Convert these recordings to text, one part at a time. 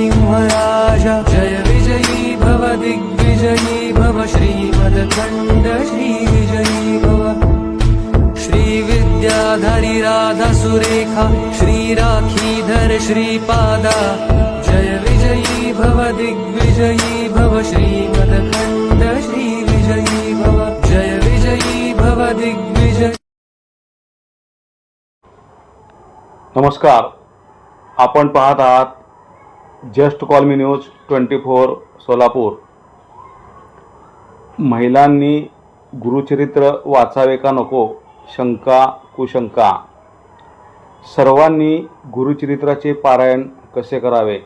नरसिंहराज जय विजयी भव दिग्विजयी भव श्रीमद्खण्ड श्रीविजयी भव श्रीविद्याधरी राधा सुरेखा श्रीराखीधर श्रीपादा जय विजयी भव दिग्विजयी भव श्रीमद्खण्ड श्रीविजयी भव जय विजयी भव दिग्विजयी। नमस्कार, आपण पाहत आहात जस्ट कॉल मी न्यूज 24 सोलापूर। महिलांनी गुरुचरित्र वाचावे का नको, शंका कुशंका। सर्वांनी गुरुचरित्राचे पारायण कसे करावे?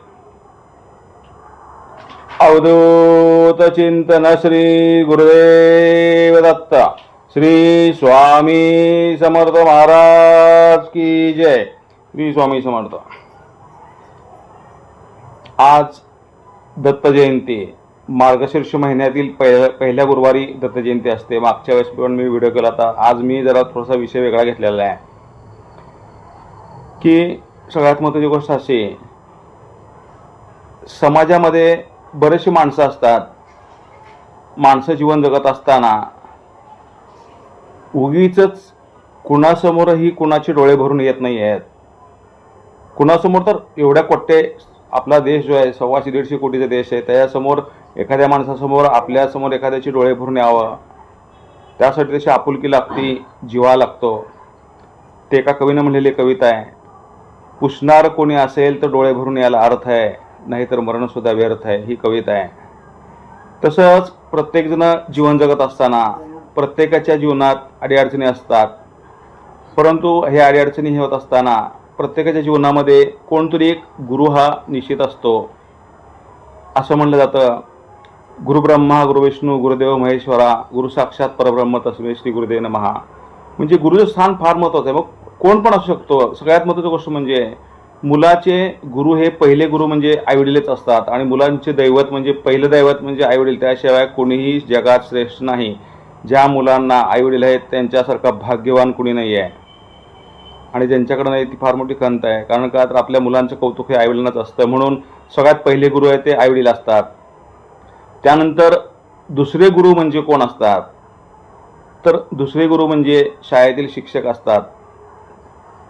अवधूत चिंतन श्री गुरुदेव दत्त। श्री स्वामी समर्थ महाराज की जय। श्री स्वामी समर्थ। आज दत्त जयंती, मार्गशीर्ष महिन्यातील पहिल्या गुरुवारी दत्त जयंती असते। मागच्या वेळेस पण मी व्हिडिओ केला होता। आज मी जरा थोडासा विषय वेगळा घेतलेला आहे की सगळ्यात महत्त्वाची गोष्ट अशी, समाजामध्ये बरेचशी माणसं असतात। माणसं जीवन जगत असताना उगीच कुणासमोरही कुणाचे डोळे भरून येत नाही आहेत। कुणासमोर तर एवढ्या कोट्टे, आपला देश जो आहे 125-150 कोटीचा देश आहे, त्याच्यासमोर एखाद्या माणसासमोर आपल्यासमोर एखाद्याचे डोळे भरून यावं, त्यासाठी तशी आपुलकी लागती, जीवा लागतो। ते एका कवीनं म्हणलेली कविता आहे, पुसणार कोणी असेल तर डोळे भरून यायला अर्थ आहे, नाहीतर मरणसुद्धा व्यर्थ आहे। ही कविता आहे। तसंच प्रत्येकजण जीवन जगत असताना प्रत्येकाच्या जीवनात अडीअडचणी असतात, परंतु हे अडीअडचणी हे होत असताना प्रत्येकाच्या जीवनामध्ये कोणतरी एक गुरु हा निश्चित असतो। असं म्हणलं जातं, गुरु ब्रह्मा गुरु विष्णू गुरुदेव महेश्वरा गुरु साक्षात परब्रह्म तस्मै श्री गुरुदेव नमः। म्हणजे गुरुचं स्थान फार महत्त्वाचं आहे। मग कोण पण असू शकतो। सगळ्यात महत्त्वाची गोष्ट म्हणजे मुलाचे गुरु हे पहिले गुरु म्हणजे आईवडीलच असतात, आणि मुलांचे दैवत म्हणजे पहिलं दैवत म्हणजे आईवडील। त्याशिवाय कोणीही जगात श्रेष्ठ नाही। ज्या मुलांना आईवडील आहेत त्यांच्यासारखा भाग्यवान कोणी नाही आहे, आणि ज्यांच्याकडे नाही ती फार मोठी खंत आहे। कारण का तर आपल्या मुलांचं कौतुक हे आईवडिलांनाच असतं, म्हणून सगळ्यात पहिले गुरु आहे ते आईवडील असतात। त्यानंतर दुसरे गुरु म्हणजे कोण असतात, तर दुसरे गुरु म्हणजे शाळेतील शिक्षक असतात।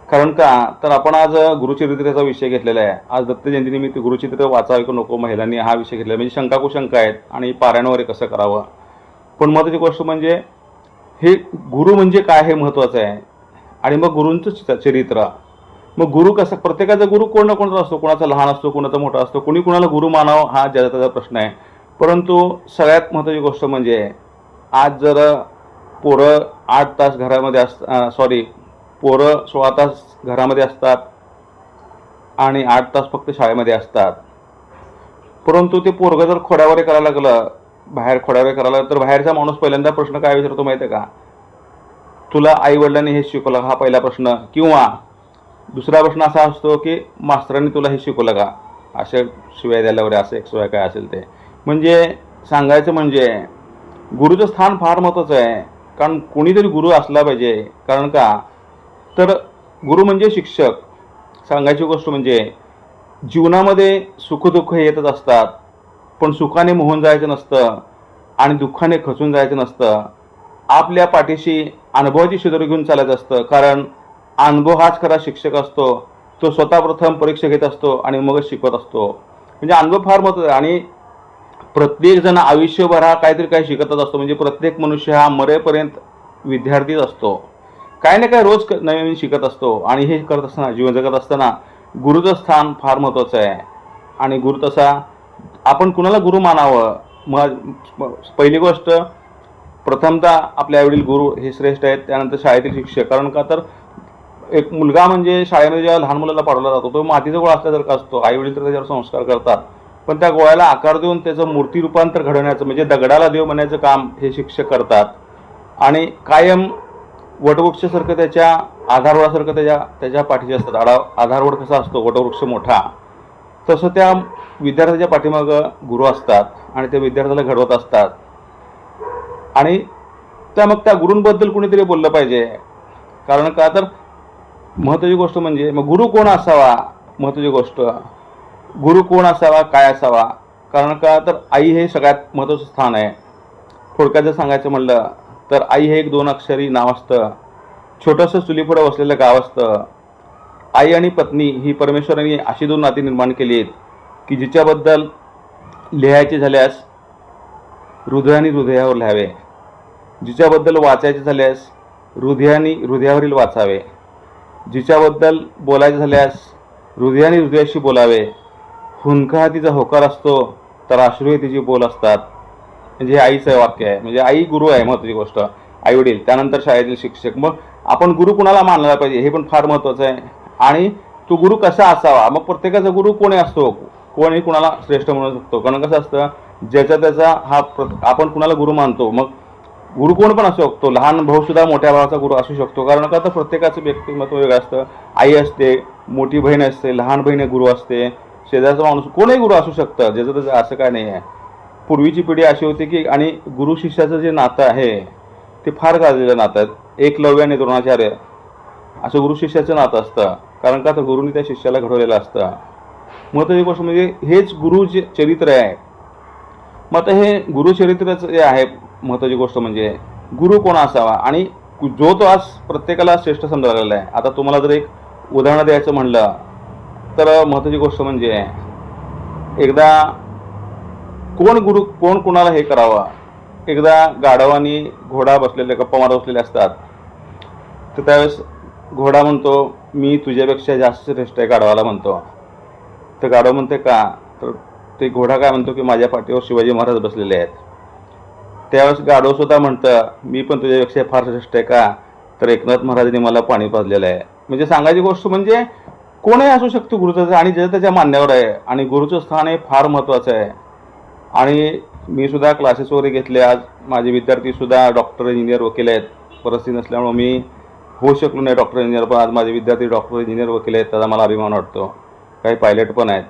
कारण का तर आपण आज गुरुचरित्राचा विषय घेतलेला आहे। आज दत्त जयंतीनिमित्त गुरुचरित्र वाचावे का नको महिलांनी हा विषय घेतलेला, म्हणजे शंका कुशंका आहेत आणि पारायण वगैरे कसं करावं। पण महत्त्वाची गोष्ट म्हणजे हे गुरु म्हणजे काय हे महत्त्वाचं आहे, आणि मग गुरूंचं चरित्र। मग गुरु कसं, प्रत्येकाचा गुरु कोण ना कोणता असतो, कोणाचा लहान असतो, कोणाचा मोठा असतो, कोणी कोणाला गुरु मानावं हा त्याचा प्रश्न आहे। परंतु सगळ्यात महत्त्वाची गोष्ट म्हणजे आज जर पोरं 8 तास घरामध्ये पोरं 16 तास घरामध्ये असतात आणि 8 तास फक्त शाळेमध्ये असतात, परंतु ते पोरगं जर खोड्यावरे करायला लागलं, बाहेर खोड्यावरे करायला लागलं, तर बाहेरचा माणूस पहिल्यांदा प्रश्न काय विचारतो माहिती आहे का, तुला आई वडिलांनी हे शिकवलं का, हा पहिला प्रश्न। किंवा दुसरा प्रश्न असा असतो की मास्तरांनी तुला हे शिकवलं का, असे शिवाय द्यायला वगैरे असं एक शिवाय काय असेल ते। म्हणजे सांगायचं म्हणजे गुरुचं स्थान फार महत्त्वाचं आहे, कारण कोणीतरी गुरु असला पाहिजे। कारण का तर गुरु म्हणजे शिक्षक। सांगायची गोष्ट म्हणजे जीवनामध्ये सुखदुःख हे येतच असतात, पण सुखाने मोहून जायचं नसतं आणि दुःखाने खचून जायचं नसतं। आपल्या पाठीशी अनुभवाची शिदोरी घेऊन चालायचं असतं, कारण अनुभव हाच खरा शिक्षक असतो। तो स्वतः प्रथम परीक्षा घेत असतो आणि मगच शिकवत असतो। म्हणजे अनुभव फार महत्त्वाचा आहे, आणि प्रत्येकजण आयुष्यभर हा काहीतरी काही शिकतच असतो। म्हणजे प्रत्येक मनुष्य हा मरेपर्यंत विद्यार्थीच असतो, काय ना काय रोज नवीन शिकत असतो। आणि हे करत असताना, जीवन जगत असताना गुरुचं स्थान फार महत्त्वाचं आहे। आणि गुरु तसा आपण कुणाला गुरु मानावं, मग पहिली गोष्ट प्रथमतः आपले आईवडील गुरु हे श्रेष्ठ आहेत, त्यानंतर शाळेतील शिक्षक। कारण का तर एक मुलगा म्हणजे शाळेमध्ये जेव्हा लहान मुलाला पाठवला जातो तो मातीचा गोळा असल्यासारखा असतो। आईवडील तर त्याच्यावर संस्कार करतात, पण त्या गोळ्याला आकार देऊन त्याचं मूर्ती रूपांतर घडवण्याचं, म्हणजे दगडाला देव बनायचं काम हे शिक्षक करतात। आणि कायम वटवृक्षासारखं त्याच्या आधारवडासारखं त्याच्या पाठीशी असतात। आधारवड कसा असतो वटवृक्ष मोठा, तसं त्या विद्यार्थ्याच्या पाठीमागं गुरु असतात आणि त्या विद्यार्थ्याला घडवत असतात। आणि त्या गुरूंबद्दल कुणीतरी बोललं पाहिजे। कारण का तर महत्त्वाची गोष्ट म्हणजे मग गुरु कोण असावा, महत्त्वाची गोष्ट गुरु कोण असावा, काय असावा? कारण का तर आई हे सगळ्यात महत्त्वाचं स्थान आहे. थोडक्यात जर सांगायचं म्हणलं तर आई हे एक 2 अक्षरी नाव असतं. छोटंसं चुलीपुढं वसलेलं गाव असतं. आई आणि पत्नी ही परमेश्वराने अशी 2 नाती निर्माण केली आहेत की जिच्याबद्दल लिहायचे झाल्यास हृदयाने हृदयावर लिहावे, जिच्याबद्दल वाचायचे झाल्यास हृदयाने हृदयावरील वाचावे, जिच्याबद्दल बोलायचे झाल्यास हृदयाने हृदयाशी बोलावे. हुंका तिचा होकार असतो तर अश्रू तिची बोल असतात. म्हणजे हे आईचं वाक्य आहे. म्हणजे आई गुरु आहे, महत्त्वाची गोष्ट. आई वडील, त्यानंतर शाळेतील शिक्षक. मग आपण गुरु कुणाला मानला पाहिजे हे पण फार महत्त्वाचं आहे. आणि तो गुरु कसा असावा? मग प्रत्येकाचा गुरु कोणी असतो, कोणी कुणाला श्रेष्ठ म्हणू शकतो. कारण कसं असतं, ज्याचा त्याचा आपण कुणाला गुरु मानतो. मग गुरु कोण पण असू शकतो. लहान भाऊ सुद्धा मोठ्या भावाचा गुरु असू शकतो. कारण का तर प्रत्येकाचं व्यक्तिमत्व वेगळं असतं. आई असते, मोठी बहीण असते, लहान बहीण गुरु असते, शेजारचा माणूस कोणीही गुरु असू शकतं. ज्याचं त्याचं असं काय नाही आहे. पूर्वीची पिढी अशी होती की आणि गुरु शिष्याचं जे नातं आहे ते फार गाजलेलं नातं आहे. एकलव्य आणि द्रोणाचार्य असं गुरु शिष्याचं नातं असतं. कारण का तर गुरुनी त्या शिष्याला घडवलेलं असतं. महत्त्वाची गोष्ट म्हणजे हेच गुरु जे चरित्र आहे. मग आता हे गुरुचरित्रच जे आहे, महत्त्वाची गोष्ट म्हणजे गुरु कोण असावा आणि जो तो आज प्रत्येकाला श्रेष्ठ समजायला लागलेला आहे. आता तुम्हाला जर एक उदाहरण द्यायचं म्हणलं तर महत्त्वाची गोष्ट म्हणजे एकदा कोण गुरु कोण कुणाला हे करावं. एकदा गाढवानी घोडा बसलेले गप्पा मारत बसलेले असतात. तर त्यावेळेस घोडा म्हणतो, मी तुझ्यापेक्षा जास्त श्रेष्ठ आहे, गाढवाला म्हणतो. तर गाढव म्हणते का? तर ते घोडा काय म्हणतो की माझ्या पाठीवर शिवाजी महाराज बसलेले आहेत. त्यावेळेस गाढव सुद्धा म्हणतं, मी पण तुझ्यापेक्षा फार श्रेष्ठ आहे का? तर एकनाथ महाराजांनी मला पाणी पाजलेलं आहे. म्हणजे सांगायची गोष्ट म्हणजे कोणही असू शकतो गुरुचं, आणि ज्याच्या त्याच्या मान्यावर आहे. आणि गुरुचं स्थान हे फार महत्त्वाचं आहे. आणि मी सुद्धा क्लासेस वगैरे घेतले. आज माझे विद्यार्थीसुद्धा डॉक्टर, इंजिनियर, वकील आहेत. परिस्थिती नसल्यामुळे मी होऊ शकलो नाही डॉक्टर, इंजिनियर. पण आज माझे विद्यार्थी डॉक्टर, इंजिनियर, वकील आहेत. त्याचा मला अभिमान वाटतो. काही पायलट पण आहेत.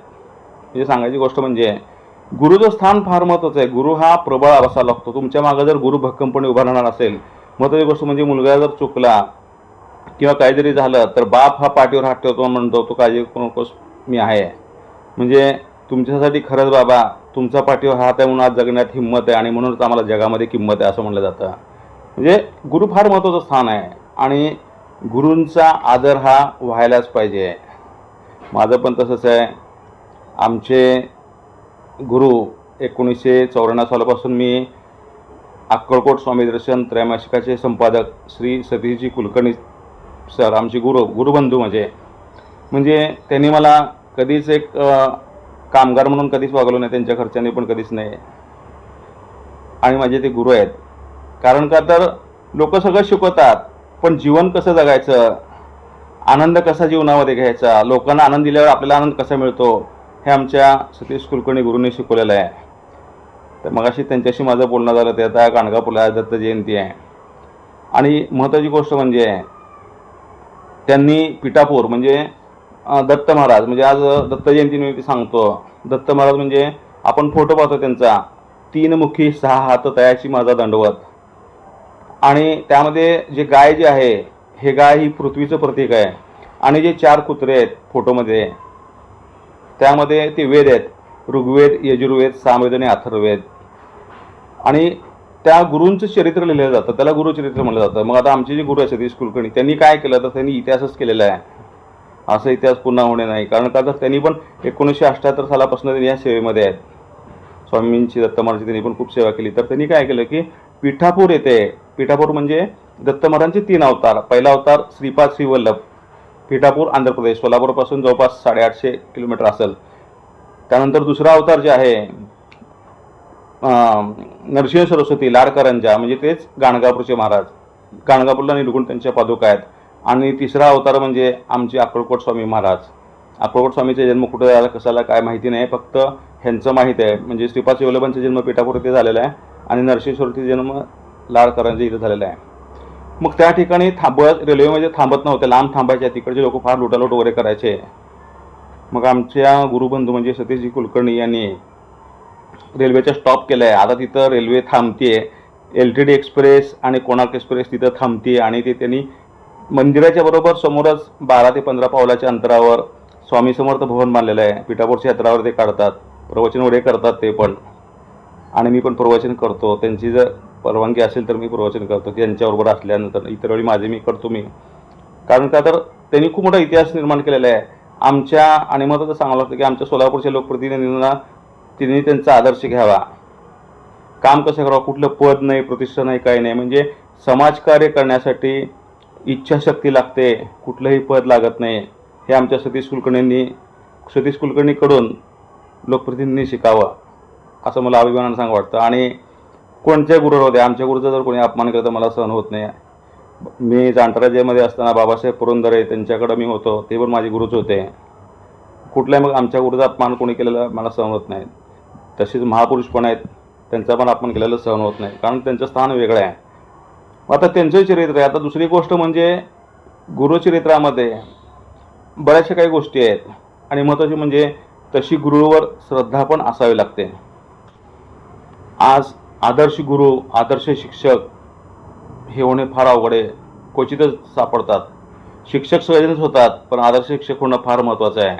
म्हणजे सांगायची गोष्ट म्हणजे गुरुचं स्थान फार महत्त्वाचं आहे. गुरु हा प्रबळ असावा लागतो. तुमच्या मागं जर गुरु भक्कमपणे उभा राहणार असेल. महत्त्वाची गोष्ट म्हणजे मुलगा जर चुकला किंवा काहीतरी झालं तर बाप हा पाठीवर हात ठेवतो, म्हणतो तू काळजी करू नकोस, मी आहे. म्हणजे तुमच्यासाठी खरंच बाबा तुमचा पाठीवर हात आहे म्हणून आज जगण्यात हिंमत आहे आणि म्हणूनच आम्हाला जगामध्ये किंमत आहे असं म्हणलं जातं. म्हणजे गुरु फार महत्त्वाचं स्थान आहे आणि गुरूंचा आदर हा व्हायलाच पाहिजे. माझं पण तसंच आहे. आमचे गुरु 1994 सालापासून मी अक्कलकोट स्वामी दर्शन त्रैमासिकाचे संपादक श्री सतीशजी कुलकर्णी सर, आमचे गुरुबंधू म्हणजे त्यांनी मला कधीच एक कामगार म्हणून कधीच वागवलं नाही. त्यांच्या खर्चाने पण कधीच नाही. आणि माझे ते गुरु आहेत. कारण का तर लोक सगळं शिकवतात, पण जीवन कसं जगायचं, आनंद कसा जीवनामध्ये घ्यायचा, लोकांना आनंद दिल्यावर आपल्याला आनंद कसा मिळतो, हे आमच्या सतीश कुलकर्णी गुरूंनी शिकवलेलं आहे. तर मगाशी त्यांच्याशी माझं बोलणं झालं. ते आता गाणगापूरला दत्त जयंती आहे. आणि महत्त्वाची गोष्ट म्हणजे त्यांनी पिठापूर म्हणजे दत्त महाराज, म्हणजे आज दत्त जयंतीनिमित्त सांगतो. दत्त महाराज म्हणजे आपण फोटो पाहतो त्यांचा, 3 मुखी 6 हात तयाची माझा दंडवत. आणि त्यामध्ये जे गाय जी आहे, हे गाय ही पृथ्वीचं प्रतीक आहे. आणि जे 4 कुत्रे आहेत फोटोमध्ये, त्यामध्ये ते वेद आहेत, ऋग्वेद, यजुर्वेद, सामवेद आणि अथर्ववेद. आणि त्या गुरूंचं चरित्र लिहिलं जातं, त्याला गुरुचरित्र म्हणलं जातं. मग आता आमचे जे गुरु आहेत सतीश कुलकर्णी, त्यांनी काय केलं तर त्यांनी इतिहासच केलेला आहे. असं इतिहास पुन्हा होणे नाही. कारण का तर त्यांनी पण 1978 सालापासून त्यांनी या सेवेमध्ये आहेत. स्वामींची, दत्त महाराजांची त्यांनी पण खूप सेवा केली. तर त्यांनी काय केलं की पिठापूर येथे, पिठापूर म्हणजे दत्त महाराजांचे 3 अवतार. पहिला अवतार श्रीपाद श्रीवल्लभ, पिठापूर आंध्र प्रदेश, सोलापूरपासून जवळपास 850 किलोमीटर असेल. त्यानंतर दुसरा अवतार जे आहे नरसिंह सरस्वती लाडकरंजा, म्हणजे तेच गाणगापूरचे महाराज. गाणगापूरला निरगुण त्यांच्या पादुका आहेत. आणि तिसरा अवतार म्हणजे आमचे अक्कलकोट स्वामी महाराज. अक्कलकोट स्वामीचा जन्म कुठं झाला, कशाला काय माहिती नाही, फक्त ह्यांचं माहीत आहे. म्हणजे श्रीपाद शिवल्लभांचा जन्म पिठापूर इथे झालेला आहे आणि नरसिंह सरस्वतीचा जन्म लाडकरंजा इथं झालेला आहे. मग त्या ठिकाणी रेल्वेमध्ये थांबत नव्हते, लांब थांबायचे. तिकडचे लोक फार लुटालूट वगैरे करायचे. मग आमच्या गुरुबंधू म्हणजे सतीशजी कुलकर्णी यांनी रेल्वेचा स्टॉप केला आहे. आता तिथं रेल्वे थांबते. LTD एक्सप्रेस आणि कोणार्क एक्सप्रेस तिथं थांबते. आणि ते त्यांनी मंदिराच्या बरोबर समोरच 12 ते 15 पावलाच्या अंतरावर स्वामी समर्थ भवन बांधलेलं आहे. पिठापूरच्या यात्रावर ते काढतात, प्रवचन वगैरे करतात ते पण, आणि मी पण प्रवचन करतो. त्यांची जर परवानगी असेल तर मी प्रवचन करतो त्यांच्याबरोबर असल्यानंतर. इतर वेळी माझे मी करतो मी, कारण का तर त्यांनी खूप मोठा इतिहास निर्माण केलेला आहे आमच्या. आणि मग तर सांगावं लागतं की आमच्या सोलापूरच्या लोकप्रतिनिधींना त्यांनी त्यांचा आदर्श घ्यावा. काम कसं करावं, कुठलं पद नाही, प्रतिष्ठा नाही, काही नाही, म्हणजे समाजकार्य करण्यासाठी इच्छाशक्ती लागते, कुठलंही पद लागत नाही. हे आमच्या सतीश कुलकर्णीकडून लोकप्रतिनिधींनी शिकावं असं मला अभिमानानं सांग वाटतं. आणि कोणत्या गुरुवर होते, आमच्या गुरुचा जर कोणी अपमान केला तर मला सहन होत नाही. मी जांटराजेमध्ये असताना बाबासाहेब पुरंदरे त्यांच्याकडं मी होतो, ते पण माझे गुरुच होते. कुठल्याही मग आमच्या गुरुचा अपमान कोणी केलेला मला सहन होत नाही. तसेच महापुरुष पण आहेत, त्यांचा पण अपमान केलेला सहन होत नाही, कारण त्यांचं स्थान वेगळं आहे. आता त्यांचं चरित्र आहे. आता दुसरी गोष्ट म्हणजे गुरुचरित्रामध्ये बऱ्याचशा काही गोष्टी आहेत, आणि महत्त्वाची म्हणजे तशी गुरुवर श्रद्धा पण असावी लागते. आज आदर्श गुरु, आदर्श शिक्षक हे होणे फार अवघड आहे, क्वचितच सापडतात. शिक्षक सगळेजणच होतात, पण आदर्श शिक्षक होणं फार महत्त्वाचं आहे.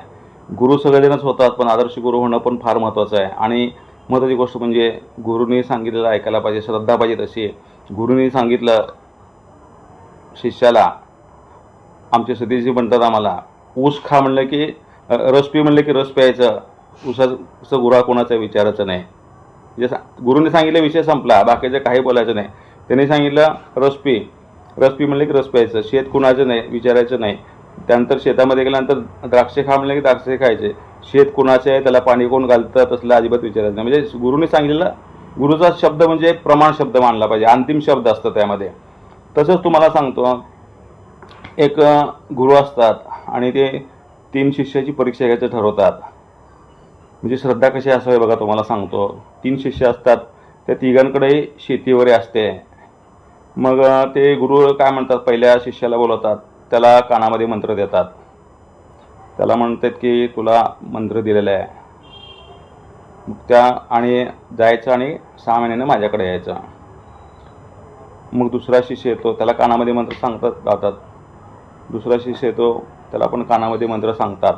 गुरु सगळेजणच होतात, पण आदर्श गुरु होणं पण फार महत्त्वाचं आहे. आणि महत्त्वाची गोष्ट म्हणजे गुरुनी सांगितलेलं ऐकायला पाहिजे, श्रद्धा पाहिजे तशी. गुरुनी सांगितलं शिष्याला, आमचे सतीशजी म्हणतात आम्हाला, ऊस खा म्हणलं की रस पी म्हणलं की रस प्यायचं, ऊसाचं गुरा कोणाचं विचारायचं नाही. म्हणजे गुरुने सांगितलं विषय संपला, बाकीचं काही बोलायचं नाही. त्यांनी सांगितलं रस पी म्हणलं की रस प्यायचं, शेत कुणाचं नाही विचारायचं नाही. त्यानंतर शेतामध्ये गेल्यानंतर द्राक्षे खा म्हणलं की द्राक्षे खायचे, शेत कुणाचे आहे, त्याला पाणी कोण घालतं, तसलं अजिबात विचारायचं नाही. म्हणजे गुरुने सांगितलेलं, गुरुचा शब्द म्हणजे प्रमाण शब्द मानला पाहिजे, अंतिम शब्द असतं त्यामध्ये. तसंच तुम्हाला सांगतो, एक गुरु असतात आणि ते 3 शिष्याची परीक्षा घ्यायचं ठरवतात. म्हणजे श्रद्धा कशी असावी बघा, तुम्हाला सांगतो. 3 शिष्य असतात, त्या तिघांकडेही शेती वगैरे असते. मग ते गुरु काय म्हणतात, पहिल्या शिष्याला बोलवतात, त्याला कानामध्ये मंत्र देतात. त्याला म्हणतात की तुला मंत्र दिलेला आहे, मग त्या आणि जायचं आणि 6 महिन्याने माझ्याकडे यायचं. मग दुसरा शिष्य येतो, त्याला कानामध्ये मंत्र सांगतात गातात. दुसरा शिष्य येतो, त्याला पण कानामध्ये मंत्र सांगतात.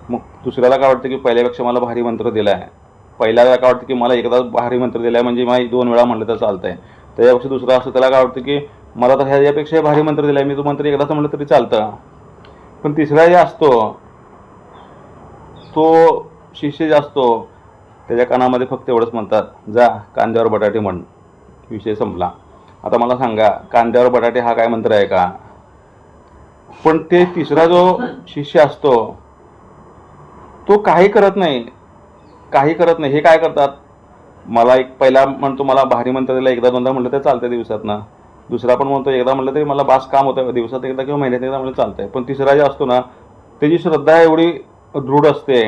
मग दुसऱ्याला काय वाटतं की पहिल्यापेक्षा मला भारी मंत्र दिला आहे. पहिल्याला काय वाटतं की मला एकदाच भारी मंत्र दिला आहे, म्हणजे मला 2 वेळा म्हणलं तर चालतं आहे. त्याच्यापेक्षा दुसरा असं, त्याला काय वाटतं की मला तर ह्याच्यापेक्षा भारी मंत्र दिला आहे, मी तो मंत्र एकदाच म्हणलं तरी चालतं. पण तिसरा जे असतो, तो शिष्य जे असतो, त्याच्या कानामध्ये फक्त एवढंच म्हणतात, जा कांद्यावर बटाटे म्हण, विषय संपला. आता मला सांगा, कांद्यावर बटाटे हा काय मंत्र आहे का? पण ते तिसरा जो शिष्य असतो तो काही करत नाही. हे काय करतात, मला एक पहिला म्हणतो मला भारी मंत्र दिला, एकदा 2दा म्हटलं तर चालतंय दिवसातनं. दुसरा पण म्हणतो एकदा म्हटलं तरी मला बास काम होतं, दिवसात एकदा किंवा महिन्यात एकदा म्हटलं चालतंय. पण तिसरा जे असतो ना, त्याची श्रद्धा एवढी दृढ असते,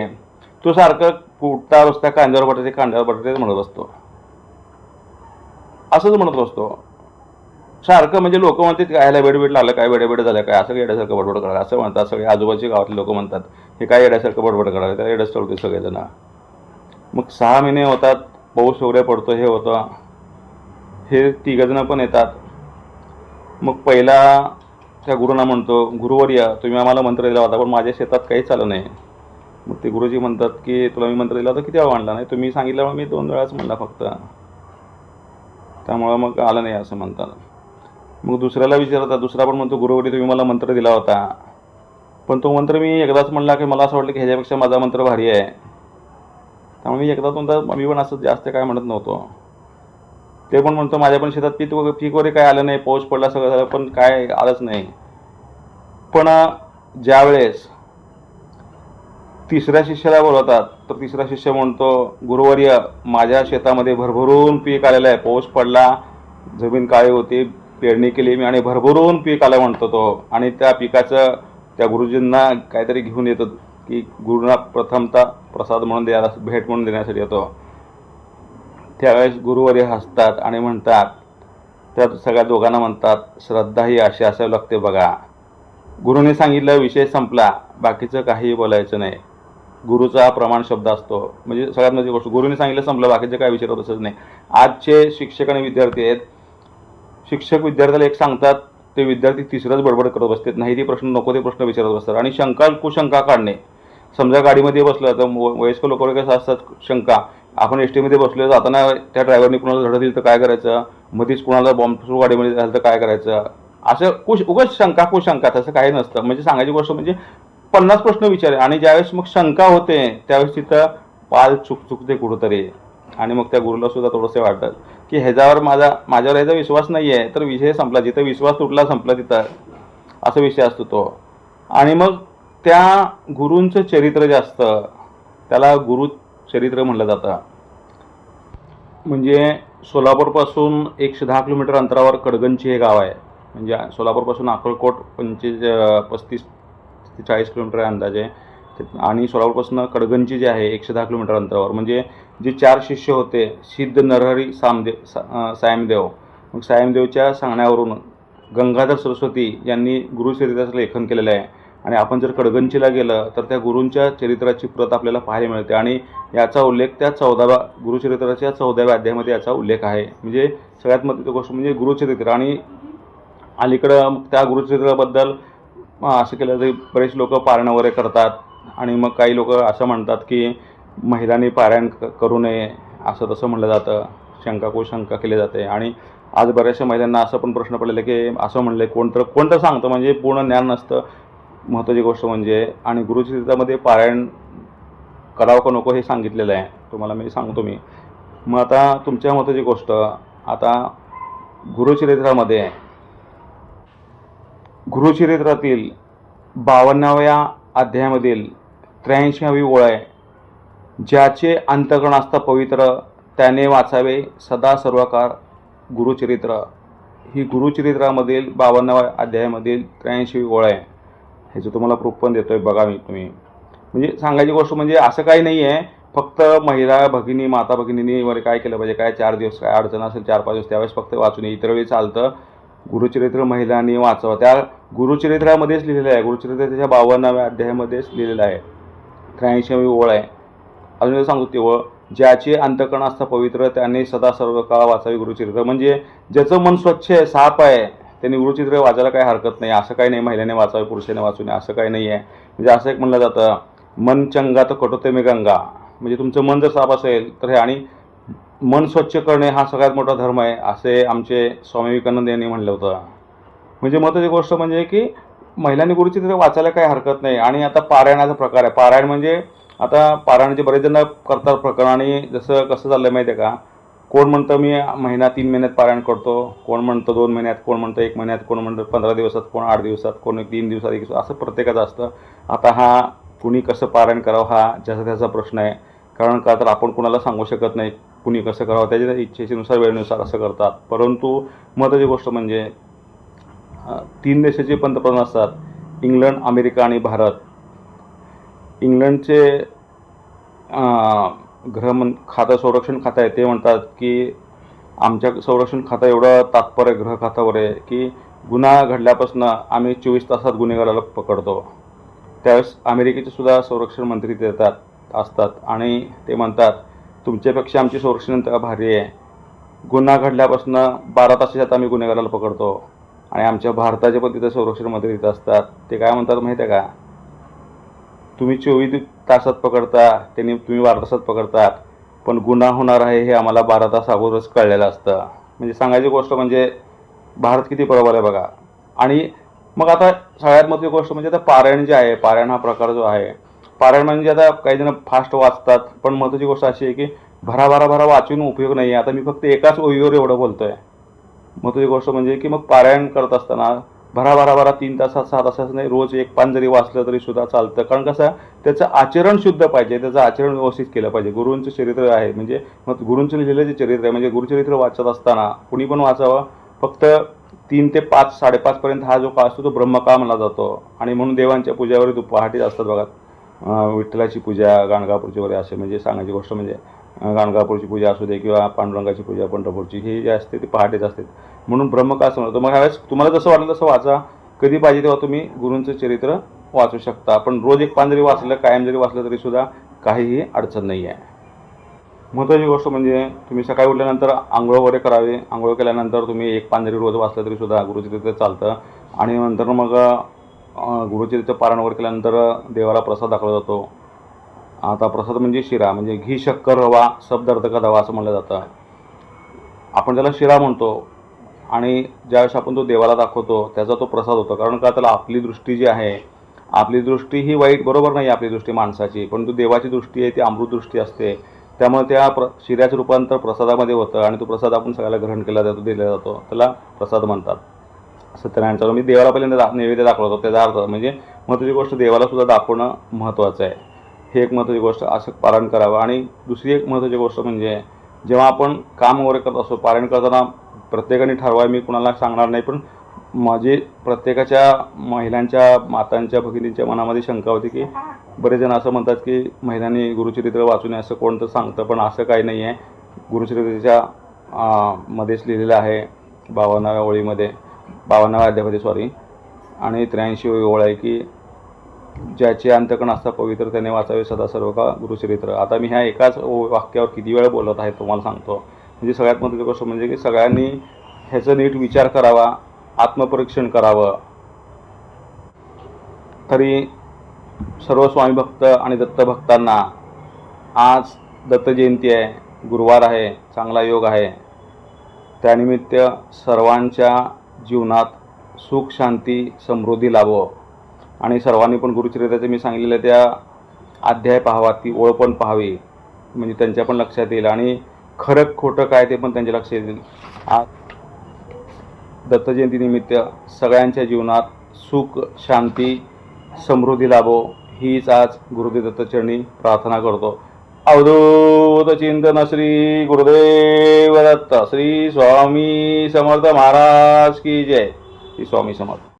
तो सारखं उठता बसता कांद्यावर बटाटे म्हणत असतो, असंच म्हणत असतो सारखं. म्हणजे लोक म्हणतात काय बेडबेड लागलं, काय बेडबेड झालं, काय असं येड्यासारखं बडबड करा असं म्हणतात. सगळे आजूबाजूच्या गावातले लोक म्हणतात हे काय येड्यासारखं बडबड करा, त्याला येडच ठेवते सगळेजण. मग 6 महिने होतात, पाऊस वगैरे पडतो, हे होतं, हे 3 जण पण येतात. मग पहिला त्या गुरुंना म्हणतो, गुरुवर्य तुम्ही आम्हाला मंत्र दिला होता, पण माझ्या शेतात काहीच आलं नाही. मग ते गुरुजी म्हणतात की तुला मी मंत्र दिला होता, किती वेळा म्हणला नाही, तुम्ही सांगितल्यामुळे मी 2 वेळाच म्हणला फक्त, त्यामुळं मग आलं नाही असं म्हणतात. मग दुसऱ्याला विचारतात, दुसरा पण म्हणतो, गुरुवर्य तुम्ही मला मंत्र दिला होता, पण तो मंत्र मी एकदाच म्हणला की मला असं वाटलं की ह्याच्यापेक्षा माझा मंत्र भारी आहे, त्यामुळे मी एकदा 2दा मी पण असं जास्त काय म्हणत नव्हतो. ते पण म्हणतो माझ्या पण शेतात पीक वगैरे काय आलं नाही, पाऊस पडला सगळं झालं, पण काय आलंच नाही. पण ज्यावेळेस तिसऱ्या शिष्याला बोलवतात, तर तिसरा शिष्य म्हणतो, गुरुवर्य माझ्या शेतामध्ये भरभरून पीक आलेलं आहे, पाऊस पडला, जमीन काळी होती, पेरणी केली मी आणि भरभरून पीक आलं म्हणतो तो. आणि त्या पिकाचं त्या गुरुजींना काहीतरी घेऊन येतो की गुरुंना प्रथमतः प्रसाद म्हणून द्यायला, भेट म्हणून देण्यासाठी येतो. त्यावेळेस गुरुवर्य हसतात आणि म्हणतात, त्या सगळ्या दोघांना म्हणतात, श्रद्धा ही अशी असावी लागते बघा. गुरुने सांगितलं विषय संपला, बाकीचं काहीही बोलायचं नाही. गुरुचा प्रमाण शब्द असतो. म्हणजे सगळ्यात महत्त्वाची गोष्ट, गुरुने सांगितलं संपलं, बाकीचं काय विचारत असंच नाही. आजचे शिक्षक आणि विद्यार्थी आहेत, शिक्षक विद्यार्थ्याला एक सांगतात ते विद्यार्थी तिसरंच बडबड करत बसतात, नाही ते प्रश्न नको ते प्रश्न विचारत बसतात. आणि शंका कुशंका काढणे, समजा गाडीमध्ये बसलं तर वयस्कर लोक कसं असतात, शंका, आपण एस टीमध्ये बसलो जाताना त्या ड्रायव्हरने कुणाला धडक दिली तर काय करायचं, मध्येच कुणाला बॉम्ब गाडीमध्ये झालं तर काय करायचं, असं उगाच शंका कुशंका, तसं काही नसतं. म्हणजे सांगायची गोष्ट म्हणजे 50 प्रश्न विचारे, आणि ज्यावेळेस मग शंका होते त्यावेळेस तिथं पाल चुकते कुठंतरी, आणि मग त्या गुरुला सुद्धा थोडंसं वाटतं की ह्याच्यावर माझ्यावर ह्याचा विश्वास नाही आहे, तर विषय संपला. जिथं विश्वास तुटला संपला तिथं, असा विषय असतो तो. आणि मग त्या गुरूंचं चरित्र जे असतं त्याला गुरुचरित्र म्हटलं जातं. म्हणजे सोलापूरपासून 110 किलोमीटर अंतरावर कडगंची हे गाव आहे. म्हणजे सोलापूरपासून अक्कलकोट 35 ते 40 किलोमीटर आहे अंदाजे. आणि सोलापूरपासून कडगंची जे आहे 110 किलोमीटर अंतरावर. म्हणजे जे 4 शिष्य होते, सिद्ध नरहरी सायमदेव, मग सायमदेवच्या सांगण्यावरून गंगाधर सरस्वती यांनी गुरुचरित्राचं लेखन केलेलं आहे. आणि आपण जर कडगंचीला गेलं तर त्या गुरूंच्या चरित्राची प्रत आपल्याला पाहायला मिळते. आणि याचा उल्लेख त्या 14व्या गुरुचरित्राच्या 14व्या अध्यायामध्ये याचा उल्लेख आहे. म्हणजे सगळ्यात महत्त्वाची गोष्ट म्हणजे गुरुचरित्र. आणि अलीकडं त्या गुरुचरित्राबद्दल असं केलं तरी बरेच लोक पारायण वगैरे करतात. आणि मग काही लोक असं म्हणतात की महिलांनी पारायण करू नये, असं तसं म्हणलं जातं, शंका कुशंका केली जाते. आणि आज बऱ्याचशा महिलांना असं पण प्रश्न पडलेला की असं म्हणलं कोणतं सांगतं, म्हणजे पूर्ण ज्ञान नसतं. महत्त्वाची गोष्ट म्हणजे, आणि गुरुचरित्रामध्ये पारायण करावं का नको हे सांगितलेलं आहे तुम्हाला, मी सांगतो मी. मग आता तुमच्या महत्त्वाची गोष्ट, आता गुरुचरित्रातील 52व्या अध्यायामधील 83वी ओळ आहे, ज्याचे अंतःकरण असता पवित्र त्याने वाचावे सदा सर्वकाळ गुरुचरित्र. ही गुरुचरित्रामधील 52व्या अध्यायामधील 83वी ओळ आहे. ह्याचं तुम्हाला प्रूफ पण देतोय बघा तुम्ही. म्हणजे सांगायची गोष्ट म्हणजे असं काही नाही आहे, फक्त महिला भगिनी माता भगिनींनी वगैरे काय केलं पाहिजे, काय 4 दिवस काय अडचण असेल 4-5 दिवस त्यावेळेस फक्त वाचून, इतर वेळी चालतं. गुरुचरित्र महिलांनी वाचावं, त्या गुरुचरित्रामध्येच लिहिलेलं आहे. गुरुचरित्राच्या 52व्या अध्यायामध्येच लिहिलेलं आहे. 83वी ओळ आहे. अजून सांगतो ती ओळ, ज्याचे अंतःकरण असतं पवित्र त्याने सदा सर्व काळ वाचावे गुरुचरित्र. म्हणजे ज्याचं मन स्वच्छ आहे, साफ आहे, त्यांनी गुरुचरित्र वाचायला काही हरकत नाही. असं काही नाही महिलाने वाचावे पुरुषाने वाचू नये असं काही नाही आहे. म्हणजे असं एक म्हणलं जातं, मन चंगा तर कटोते में गंगा. म्हणजे तुमचं मन जर साफ असेल तर हे, आणि मन स्वच्छ करणे हा सगळ्यात मोठा धर्म आहे असे आमचे स्वामी विवेकानंद यांनी म्हणलं होतं. म्हणजे महत्त्वाची गोष्ट म्हणजे की महिलांनी गुरुचरित्र वाचायला काही हरकत नाही. आणि आता पारायणाचा प्रकार आहे. पारायण म्हणजे आता पारायणाचे बरेच जण करतात प्रकरण, आणि जसं कसं चाललं माहिती आहे का, कोण म्हणतं मी 3 महिन्यात पारायण करतो, कोण म्हणतं 2 महिन्यात, कोण म्हणतं 1 महिन्यात, कोण म्हणतं 15 दिवसात, कोण 8 दिवसात, कोण 3 दिवसात, 1 दिवसात, असं प्रत्येकाचं असतं. आता हा कुणी कसं पारायण करावं हा ज्याचा त्याचा प्रश्न आहे. कारण का तर आपण कुणाला सांगू शकत नाही कुणी कसं करावं, त्याच्या इच्छेनुसार वेळेनुसार असं करतात. परंतु महत्त्वाची गोष्ट म्हणजे 3 देशाचे पंतप्रधान असतात, इंग्लंड, अमेरिका आणि भारत. इंग्लंडचे खातं संरक्षण खातं आहे, ते म्हणतात की आमच्या संरक्षण खातं एवढं तात्पर्य गृह खात्यावर आहे की गुन्हा घडल्यापासून आम्ही 24 तासात गुन्हेगाराला पकडतो. त्यावेळेस अमेरिकेचे सुद्धा संरक्षण मंत्री असतात आणि ते म्हणतात तुमच्यापेक्षा आमची संरक्षण यंत्रणा भारी आहे, गुन्हा घडल्यापासून 12 तासात आम्ही गुन्हेगाराला पकडतो. आणि आमच्या भारताचे पण तिथं संरक्षण मंत्री तिथं असतात, ते काय म्हणतात माहिती आहे का, तुम्ही 24 तासात पकडता, तुम्ही 12 तासात पकडतात, पण गुन्हा होणार आहे हे आम्हाला 12 तास अगोदरच कळलेलं असतं. म्हणजे सांगायची गोष्ट म्हणजे भारत किती बरोबर आहे बघा. आणि मग आता सगळ्यात महत्त्वाची गोष्ट म्हणजे आता पारायण जे आहे, पारायण हा प्रकार जो आहे, पारायण म्हणजे आता काही जण फास्ट वाचतात, पण महत्त्वाची गोष्ट अशी आहे की भरा वाचून उपयोग नाही आहे. आता मी फक्त एकाच ओळीवर एवढं बोलतोय. महत्त्वाची गोष्ट म्हणजे की मग पारायण करत असताना भरा 3 तासात 6 तासात नाही, रोज 1 पान जरी वाचलं तरी सुद्धा चालतं. कारण कसं त्याचं आचरण शुद्ध पाहिजे, त्याचं आचरण व्यवस्थित केलं पाहिजे. गुरूंचं चरित्र आहे, म्हणजे मग गुरूंचं लिहिलेलं जे चरित्र आहे, म्हणजे गुरुचरित्र वाचत असताना कुणी पण वाचावं. फक्त 3 ते 5, 5:30 पर्यंत हा जो काळ असतो तो ब्रह्मकाळ म्हणला जातो. आणि म्हणून देवांच्या पूजावर पहाटेच असतात बघा, विठ्ठलाची पूजा, गाणगापूरची वगैरे असे. म्हणजे सांगायची गोष्ट म्हणजे गाणगापूरची पूजा असू दे किंवा पांडुरंगाची पूजा, पंढरपूरची, ही जी असते ती पहाटेच असते. म्हणून ब्रह्मकाळ समजतो. मग ह्यावेळेस तुम्हाला जसं वाटलं तसं वाचा, कधी पाहिजे तेव्हा तुम्ही गुरूंचं चरित्र वाचू शकता. पण रोज 1 पान जरी वाचलं, कायम जरी वाचलं तरी सुद्धा काहीही अडचण नाही आहे. महत्त्वाची गोष्ट म्हणजे तुम्ही सकाळी उठल्यानंतर आंघोळ वगैरे करावी. आंघोळ केल्यानंतर तुम्ही एक पांढरी रोज वाचलं तरी सुद्धा गुरुचरित्र चालतं. आणि नंतर मग गुरुचरित्र पारायण वगैरे केल्यानंतर देवाला प्रसाद दाखवला जातो. आता प्रसाद म्हणजे शिरा, म्हणजे घी शक्कर रवा शब्दार्थ का दवा असं म्हटलं जातं. आपण त्याला शिरा म्हणतो. आणि ज्यावेळेस आपण तो देवाला दाखवतो त्याचा तो प्रसाद होतो. कारण का, त्याला आपली दृष्टी जी आहे, आपली दृष्टी ही वाईट बरोबर नाही, आपली दृष्टी माणसाची, परंतु देवाची दृष्टी आहे ती अमृत दृष्टी असते. त्यामुळे त्या शिऱ्याचं रूपांतर प्रसादामध्ये होतं आणि तो प्रसाद आपण सगळ्याला ग्रहण केला जातो, दिला जातो. त्याला प्रसाद म्हणतात. सत्यनारायणचा मी देवाला पहिल्यांदा नैवेद्य दाखवतो. त्याचा अर्थ म्हणजे महत्त्वाची गोष्ट देवाला सुद्धा दाखवणं महत्त्वाचं आहे. हे एक महत्त्वाची गोष्ट, असं पारायण करावं. आणि दुसरी एक महत्त्वाची गोष्ट म्हणजे जेव्हा आपण काम वगैरे करत असतो, पारायण करताना प्रत्येकाने ठरवाय, मी कुणाला सांगणार नाही, पण माझे प्रत्येकाच्या महिलांच्या, मातांच्या, भगिनींच्या मनामध्ये शंका होती की बरेच जण असं म्हणतात की महिलांनी गुरुचरित्र वाचू नये असं कोणतं सांगतं, पण असं काही नाही आहे. गुरुचरित्राच्या मध्येच लिहिलेलं आहे 52व्या ओळीमध्ये, 52व्या अध्यायामध्ये सॉरी, आणि 83वी ओळ आहे की ज्याचे अंतकण असता पवित्र त्याने वाचावे सदा सर्व का गुरुचरित्र. आता मी ह्या एकाच वाक्यावर किती वेळा बोलत आहे तुम्हाला सांगतो. म्हणजे सगळ्यात महत्त्वाची गोष्ट म्हणजे की सगळ्यांनी ह्याचं नीट विचार करावा, आत्मपरीक्षण करावं. तरी सर्व स्वामी भक्त आणि दत्तभक्तांना आज दत्त जयंती आहे, गुरुवार आहे, चांगला योग आहे. त्यानिमित्त सर्वांच्या जीवनात सुख, शांती, समृद्धी लाभो. आणि सर्वांनी पण गुरुचरित्राचे मी सांगितलेलं त्या अध्याय पाहावा, ती ओळ पण पाहावी, म्हणजे त्यांच्या पण लक्षात येईल आणि खरं खोटं काय ते पण त्यांच्या लक्षात येईल. आज दत्त जयंतीनिमित्त सगळ्यांच्या जीवनात सुख, शांती, समृद्धी लाभो हीच आज गुरुदेव दत्तचरणी प्रार्थना करतो. अवधूत चिंतन श्री गुरुदेव दत्त. श्री स्वामी समर्थ महाराज की जय. श्री स्वामी समर्थ.